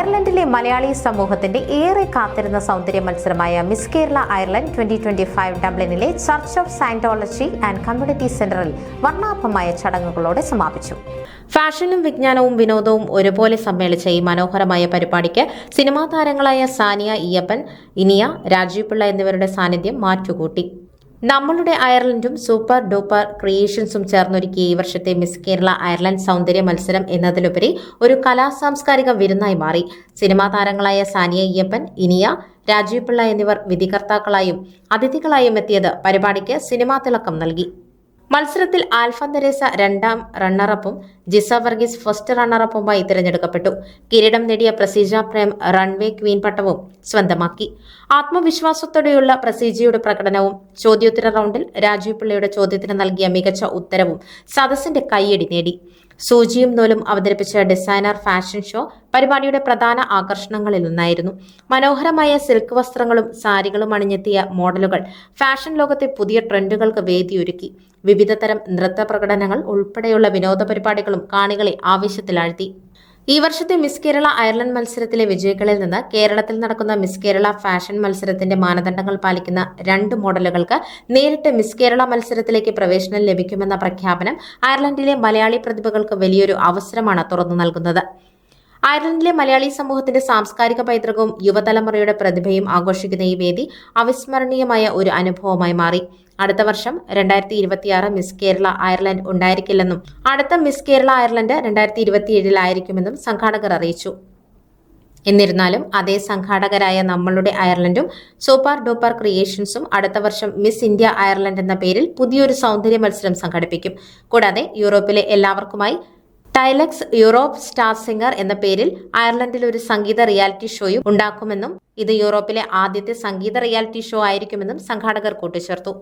അയർലൻഡിലെ മലയാളി സമൂഹത്തിന്റെ ഏറെ കാത്തിരുന്ന സൗന്ദര്യ മത്സരമായ മിസ് കേരള അയർലൻഡ് 2025 ഡബ്ലിനിലെ Church of Scientology and community സെന്ററിൽ വർണ്ണാഭമായ ചടങ്ങുകളോടെ സമാപിച്ചു. ഫാഷനും വിജ്ഞാനവും വിനോദവും ഒരുപോലെ സമ്മേളിച്ച ഈ മനോഹരമായ പരിപാടിക്ക് സിനിമാ താരങ്ങളായ സാനിയ ഇയ്യപ്പൻ, ഇനിയ, രാജീവ് പിള്ള എന്നിവരുടെ സാന്നിധ്യം മാറ്റുകൂട്ടി. നമ്മളുടെ അയർലൻഡും സൂപ്പർ ഡൂപ്പർ ക്രിയേഷൻസും ചേർന്നൊരുക്കിയ ഈ വർഷത്തെ മിസ് കേരള അയർലൻഡ് സൗന്ദര്യ മത്സരം എന്നതിലുപരി ഒരു കലാസാംസ്കാരിക വിരുന്നായി മാറി. സിനിമാ താരങ്ങളായ സാനിയ ഇയ്യപ്പൻ, ഇനിയ, രാജീവ് പിള്ള എന്നിവർ വിധികർത്താക്കളായും അതിഥികളായും എത്തിയത് പരിപാടിക്ക് സിനിമാ തിളക്കം നൽകി. മത്സരത്തിൽ ആൽഫന്തരേസ രണ്ടാം റണ്ണറപ്പും ജിസ വർഗീസ് ഫസ്റ്റ് റണ്ണറപ്പുമായി തിരഞ്ഞെടുക്കപ്പെട്ടു. കിരീടം നേടിയ പ്രസീജ പ്രേം റൺവേ ക്വീൻ പട്ടവും സ്വന്തമാക്കി. ആത്മവിശ്വാസത്തോടെയുള്ള പ്രസീജയുടെ പ്രകടനവും ചോദ്യോത്തര റൗണ്ടിൽ രാജീവ് പിള്ളയുടെ ചോദ്യത്തിന് നൽകിയ മികച്ച ഉത്തരവും സദസ്സിന്റെ കയ്യടി നേടി. സൂചിയും നൂലും അവതരിപ്പിച്ച ഡിസൈനർ ഫാഷൻ ഷോ പരിപാടിയുടെ പ്രധാന ആകർഷണങ്ങളിലൊന്നായിരുന്നു. മനോഹരമായ സിൽക്ക് വസ്ത്രങ്ങളും സാരികളും അണിഞ്ഞെത്തിയ മോഡലുകൾ ഫാഷൻ ലോകത്തെ പുതിയ ട്രെൻഡുകൾക്ക് വേദിയൊരുക്കി. വിവിധതരം നൃത്ത പ്രകടനങ്ങൾ ഉൾപ്പെടെയുള്ള വിനോദ പരിപാടികളും കാണികളെ ആവേശത്തിലാഴ്ത്തി. ഈ വർഷത്തെ മിസ് കേരള അയർലൻഡ് മത്സരത്തിലെ വിജയികളിൽ നിന്ന് കേരളത്തിൽ നടക്കുന്ന മിസ് കേരള ഫാഷൻ മത്സരത്തിന്റെ മാനദണ്ഡങ്ങൾ പാലിക്കുന്ന 2 മോഡലുകൾക്ക് നേരിട്ട് മിസ് കേരള മത്സരത്തിലേക്ക് പ്രവേശനം ലഭിക്കുമെന്ന പ്രഖ്യാപനം അയർലൻഡിലെ മലയാളി പ്രതിഭകൾക്ക് വലിയൊരു അവസരമാണ് തുറന്നു നൽകുന്നത്. അയർലൻഡിലെ മലയാളി സമൂഹത്തിന്റെ സാംസ്കാരിക പൈതൃകവും യുവതലമുറയുടെ പ്രതിഭയും ആഘോഷിക്കുന്ന ഈ വേദി അവിസ്മരണീയമായ ഒരു അനുഭവമായി മാറി. അടുത്ത വർഷം 2026 മിസ് കേരള അയർലൻഡ് ഉണ്ടായിരിക്കില്ലെന്നും അടുത്ത മിസ് കേരള അയർലൻഡ് 2027 ആയിരിക്കുമെന്നും സംഘാടകർ അറിയിച്ചു. എന്നിരുന്നാലും അതേ സംഘാടകരായ നമ്മളുടെ അയർലൻഡും സൂപ്പർ ഡൂപ്പർ ക്രിയേഷൻസും അടുത്ത വർഷം മിസ് ഇന്ത്യ അയർലൻഡ് എന്ന പേരിൽ പുതിയൊരു സൗന്ദര്യ മത്സരം സംഘടിപ്പിക്കും. കൂടാതെ യൂറോപ്പിലെ എല്ലാവർക്കുമായി ടൈലക്സ് യൂറോപ്പ് സ്റ്റാർ സിംഗർ എന്ന പേരിൽ അയർലൻഡിൽ ഒരു സംഗീത റിയാലിറ്റി ഷോയും ഉണ്ടാക്കുമെന്നും ഇത് യൂറോപ്പിലെ ആദ്യത്തെ സംഗീത റിയാലിറ്റി ഷോ ആയിരിക്കുമെന്നും സംഘാടകർ കൂട്ടിച്ചേർത്തു.